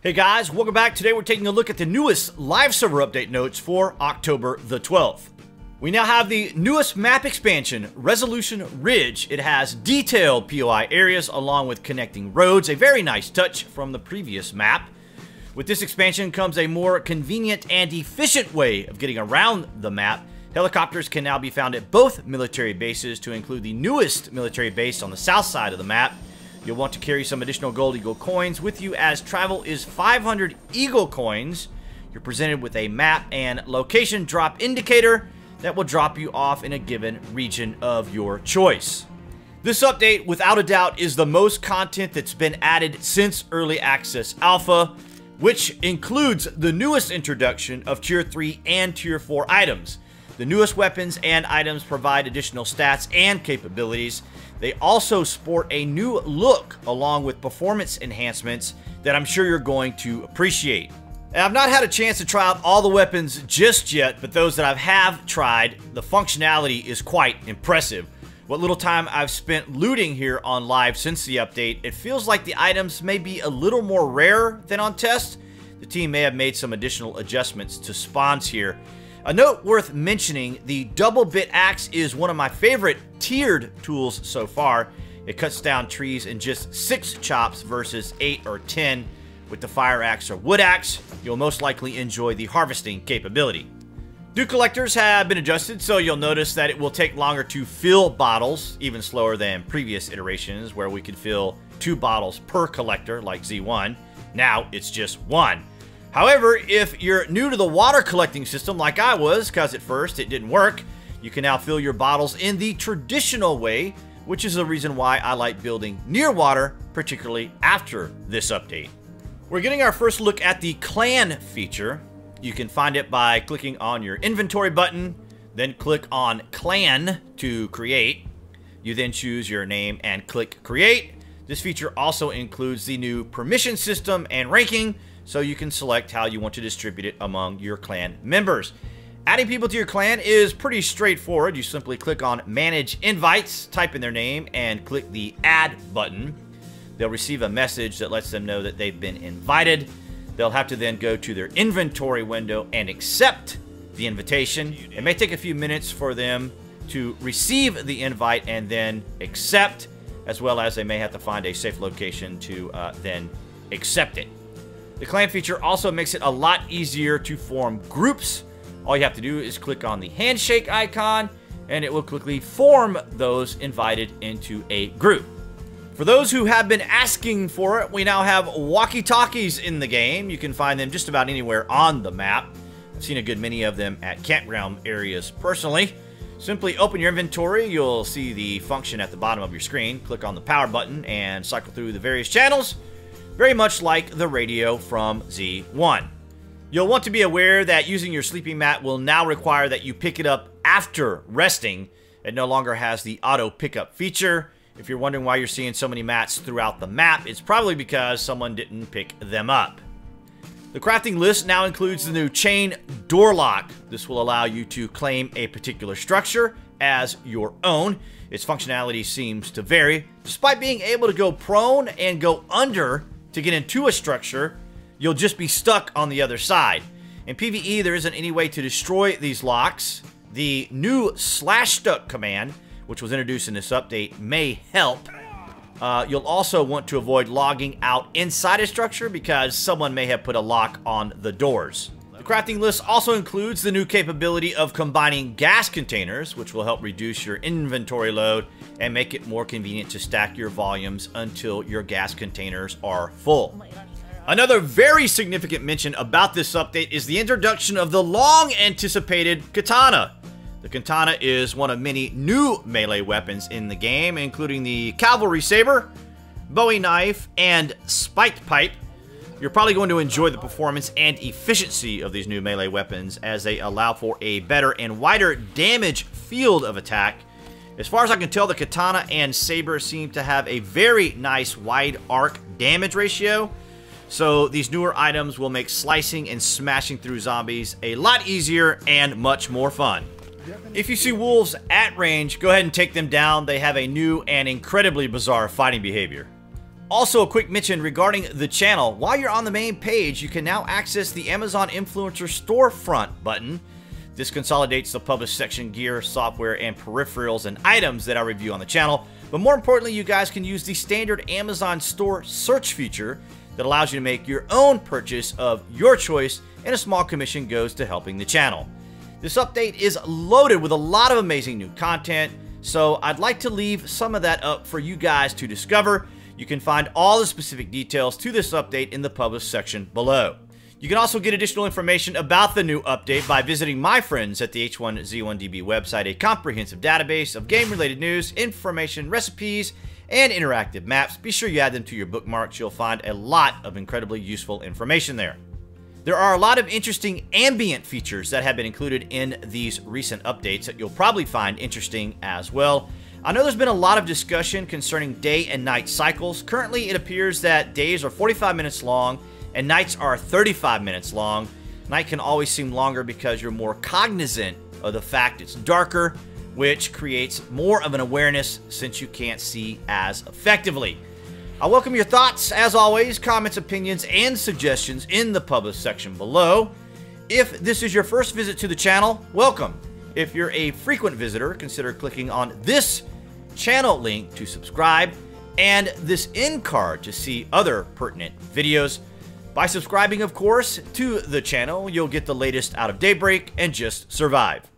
Hey guys, welcome back. Today we're taking a look at the newest live server update notes for October the 12th. We now have the newest map expansion, Resolution Ridge. It has detailed POI areas along with connecting roads, a very nice touch from the previous map. With this expansion comes a more convenient and efficient way of getting around the map. Helicopters can now be found at both military bases, to include the newest military base on the south side of the map. You'll want to carry some additional Gold Eagle coins with you, as travel is 500 Eagle coins. You're presented with a map and location drop indicator that will drop you off in a given region of your choice. This update, without a doubt, is the most content that's been added since Early Access Alpha, which includes the newest introduction of Tier 3 and Tier 4 items. The newest weapons and items provide additional stats and capabilities. They also sport a new look along with performance enhancements that I'm sure you're going to appreciate. And I've not had a chance to try out all the weapons just yet, but those that I have tried, the functionality is quite impressive. What little time I've spent looting here on live since the update, it feels like the items may be a little more rare than on test. The team may have made some additional adjustments to spawns here. A note worth mentioning, the double bit axe is one of my favorite tiered tools so far. It cuts down trees in just 6 chops versus 8 or 10. With the fire axe or wood axe, you'll most likely enjoy the harvesting capability. Dew collectors have been adjusted, so you'll notice that it will take longer to fill bottles, even slower than previous iterations where we could fill 2 bottles per collector like Z1. Now it's just 1. However, if you're new to the water collecting system like I was, because at first it didn't work, you can now fill your bottles in the traditional way, which is the reason why I like building near water, particularly after this update. We're getting our first look at the clan feature. You can find it by clicking on your inventory button, then click on clan to create. You then choose your name and click create. This feature also includes the new permission system and ranking, so you can select how you want to distribute it among your clan members. Adding people to your clan is pretty straightforward. You simply click on Manage Invites, type in their name, and click the Add button. They'll receive a message that lets them know that they've been invited. They'll have to then go to their inventory window and accept the invitation. It may take a few minutes for them to receive the invite and then accept, as well as they may have to find a safe location to then accept it. The clan feature also makes it a lot easier to form groups. All you have to do is click on the handshake icon, and it will quickly form those invited into a group. For those who have been asking for it, we now have walkie-talkies in the game. You can find them just about anywhere on the map. I've seen a good many of them at campground areas personally. Simply open your inventory. You'll see the function at the bottom of your screen. Click on the power button and cycle through the various channels, very much like the radio from Z1. You'll want to be aware that using your sleeping mat will now require that you pick it up after resting. It no longer has the auto pickup feature. If you're wondering why you're seeing so many mats throughout the map, it's probably because someone didn't pick them up. The crafting list now includes the new chain door lock. This will allow you to claim a particular structure as your own. Its functionality seems to vary. Despite being able to go prone and go under to get into a structure, you'll just be stuck on the other side. In PvE, there isn't any way to destroy these locks. The new /stuck command, which was introduced in this update, may help. You'll also want to avoid logging out inside a structure because someone may have put a lock on the doors. The crafting list also includes the new capability of combining gas containers, which will help reduce your inventory load and make it more convenient to stack your volumes until your gas containers are full. Another very significant mention about this update is the introduction of the long-anticipated Katana. The Katana is one of many new melee weapons in the game, including the Cavalry Saber, Bowie Knife, and Spiked Pipe. You're probably going to enjoy the performance and efficiency of these new melee weapons, as they allow for a better and wider damage field of attack. As far as I can tell, the Katana and Saber seem to have a very nice wide arc damage ratio, so these newer items will make slicing and smashing through zombies a lot easier and much more fun. If you see wolves at range, go ahead and take them down. They have a new and incredibly bizarre fighting behavior. Also, a quick mention regarding the channel. While you're on the main page, you can now access the Amazon Influencer Storefront button. This consolidates the published section gear, software, and peripherals and items that I review on the channel. But more importantly, you guys can use the standard Amazon Store search feature that allows you to make your own purchase of your choice, and a small commission goes to helping the channel. This update is loaded with a lot of amazing new content, so I'd like to leave some of that up for you guys to discover. You can find all the specific details to this update in the published section below. You can also get additional information about the new update by visiting my friends at the H1Z1DB website, a comprehensive database of game-related news, information, recipes, and interactive maps. Be sure you add them to your bookmarks. You'll find a lot of incredibly useful information there. There are a lot of interesting ambient features that have been included in these recent updates that you'll probably find interesting as well. I know there's been a lot of discussion concerning day and night cycles. Currently, it appears that days are 45 minutes long and nights are 35 minutes long. Night can always seem longer because you're more cognizant of the fact it's darker, which creates more of an awareness since you can't see as effectively. I welcome your thoughts, as always, comments, opinions, and suggestions in the published section below. If this is your first visit to the channel, welcome. If you're a frequent visitor, consider clicking on this channel link to subscribe and this end card to see other pertinent videos. By subscribing, of course, to the channel, you'll get the latest out of Daybreak and just survive.